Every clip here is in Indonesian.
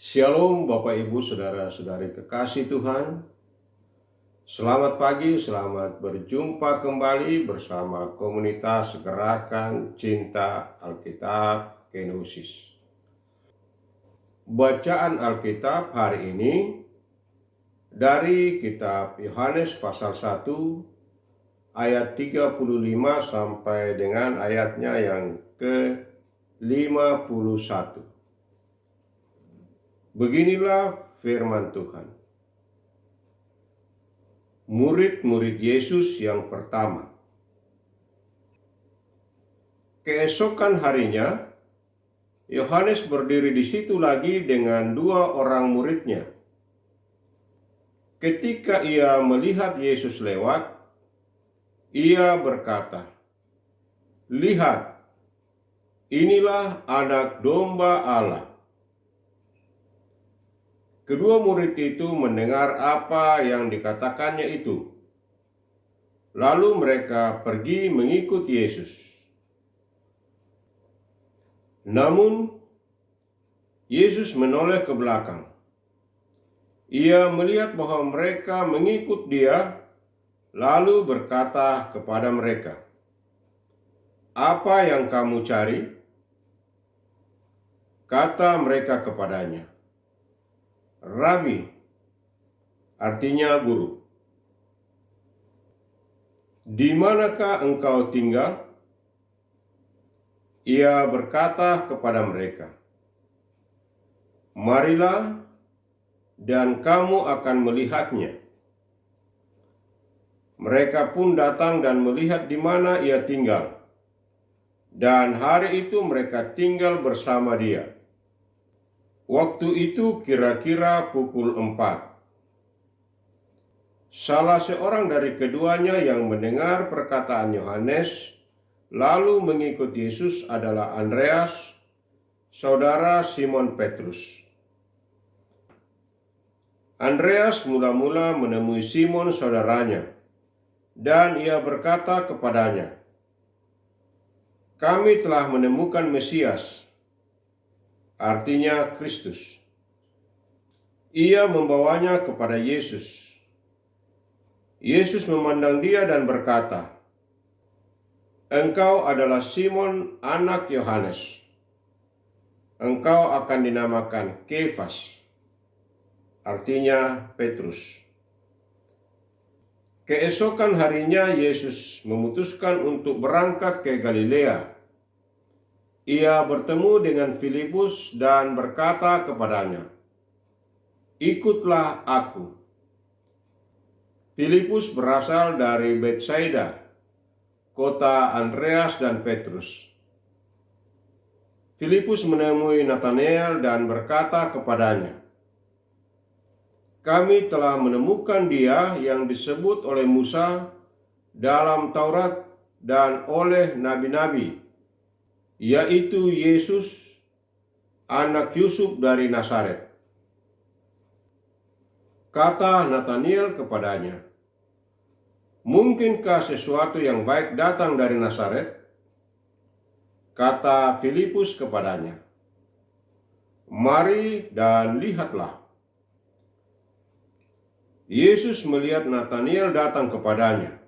Shalom Bapak Ibu Saudara-saudari kekasih Tuhan. Selamat pagi, selamat berjumpa kembali bersama komunitas Gerakan Cinta Alkitab Kenosis. Bacaan Alkitab hari ini dari kitab Yohanes pasal 1 ayat 35 sampai dengan ayatnya yang ke-51. Beginilah firman Tuhan. Murid-murid Yesus yang pertama. Keesokan harinya, Yohanes berdiri di situ lagi dengan dua orang muridnya. Ketika ia melihat Yesus lewat, ia berkata, "Lihat, inilah anak domba Allah." Kedua murid itu mendengar apa yang dikatakannya itu. Lalu mereka pergi mengikut Yesus. Namun, Yesus menoleh ke belakang. Ia melihat bahwa mereka mengikut Dia, lalu berkata kepada mereka, "Apa yang kamu cari?" Kata mereka kepadanya, "Rabi," artinya guru, "di manakah engkau tinggal?" Ia berkata kepada mereka, "Marilah, dan kamu akan melihatnya." Mereka pun datang dan melihat di mana ia tinggal, dan hari itu mereka tinggal bersama dia. Waktu itu kira-kira pukul 4. Salah seorang dari keduanya yang mendengar perkataan Yohanes lalu mengikut Yesus adalah Andreas, saudara Simon Petrus. Andreas mula-mula menemui Simon saudaranya, dan ia berkata kepadanya, "Kami telah menemukan Mesias," artinya Kristus. Ia membawanya kepada Yesus. Yesus memandang dia dan berkata, "Engkau adalah Simon anak Yohanes. Engkau akan dinamakan Kefas," artinya Petrus. Keesokan harinya Yesus memutuskan untuk berangkat ke Galilea. Ia bertemu dengan Filipus dan berkata kepadanya, "Ikutlah aku." Filipus berasal dari Betsaida, kota Andreas dan Petrus. Filipus menemui Natanael dan berkata kepadanya, "Kami telah menemukan Dia yang disebut oleh Musa dalam Taurat dan oleh nabi-nabi, yaitu Yesus, anak Yusuf dari Nazaret." Kata Natanael kepadanya, "Mungkinkah sesuatu yang baik datang dari Nazaret?" Kata Filipus kepadanya, "Mari dan lihatlah." Yesus melihat Natanael datang kepadanya,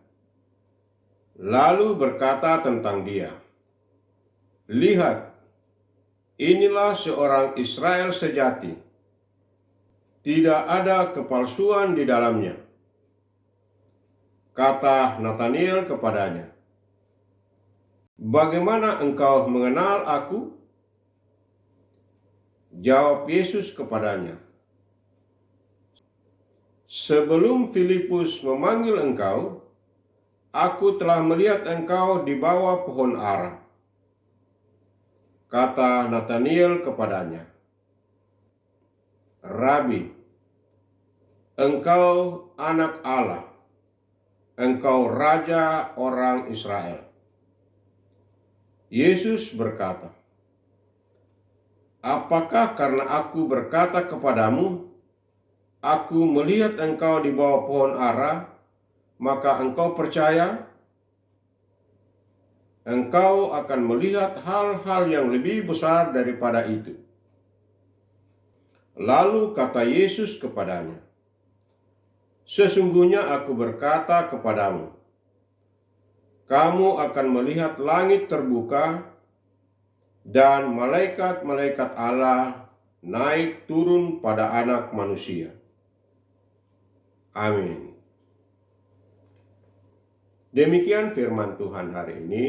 lalu berkata tentang dia, "Lihat, inilah seorang Israel sejati. Tidak ada kepalsuan di dalamnya." Kata Natanael kepadanya, "Bagaimana engkau mengenal aku?" Jawab Yesus kepadanya, "Sebelum Filipus memanggil engkau, aku telah melihat engkau di bawah pohon ara." Kata Natanael kepadanya, "Rabi, engkau anak Allah, engkau raja orang Israel." Yesus berkata, "Apakah karena aku berkata kepadamu, aku melihat engkau di bawah pohon ara, maka engkau percaya? Engkau akan melihat hal-hal yang lebih besar daripada itu." Lalu kata Yesus kepadanya, "Sesungguhnya aku berkata kepadamu, kamu akan melihat langit terbuka dan malaikat-malaikat Allah naik turun pada Anak Manusia." Amin. Demikian firman Tuhan hari ini.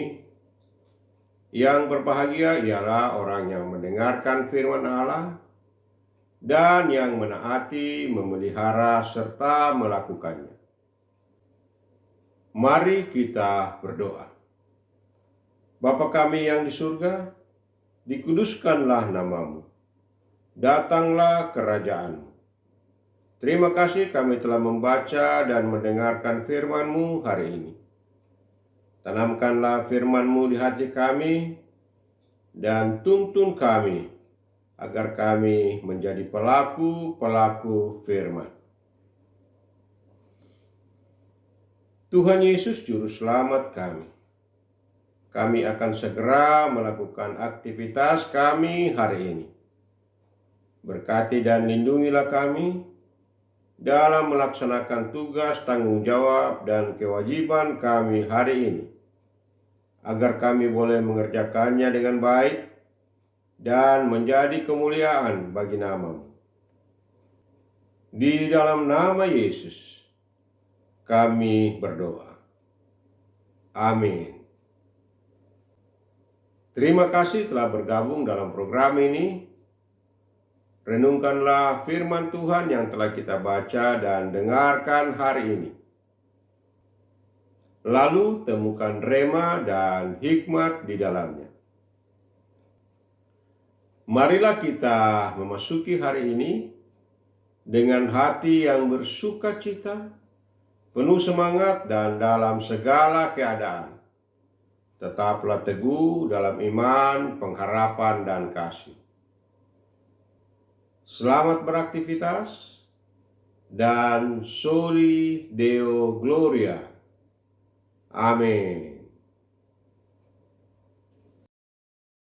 Yang berbahagia ialah orang yang mendengarkan firman Allah dan yang menaati, memelihara, serta melakukannya. Mari kita berdoa. Bapa kami yang di surga, dikuduskanlah namamu. Datanglah kerajaan-mu. Terima kasih kami telah membaca dan mendengarkan firman-Mu hari ini. Tanamkanlah firman-Mu di hati kami dan tuntun kami agar kami menjadi pelaku-pelaku firman. Tuhan Yesus Juru Selamat kami. Kami akan segera melakukan aktivitas kami hari ini. Berkati dan lindungilah kami dalam melaksanakan tugas, tanggung jawab, dan kewajiban kami hari ini, agar kami boleh mengerjakannya dengan baik dan menjadi kemuliaan bagi nama-Mu. Di dalam nama Yesus, kami berdoa. Amin. Terima kasih telah bergabung dalam program ini. Renungkanlah firman Tuhan yang telah kita baca dan dengarkan hari ini. Lalu temukan rema dan hikmat di dalamnya. Marilah kita memasuki hari ini dengan hati yang bersuka cita, penuh semangat dan dalam segala keadaan. Tetaplah teguh dalam iman, pengharapan, dan kasih. Selamat beraktivitas dan Soli Deo Gloria. Amin.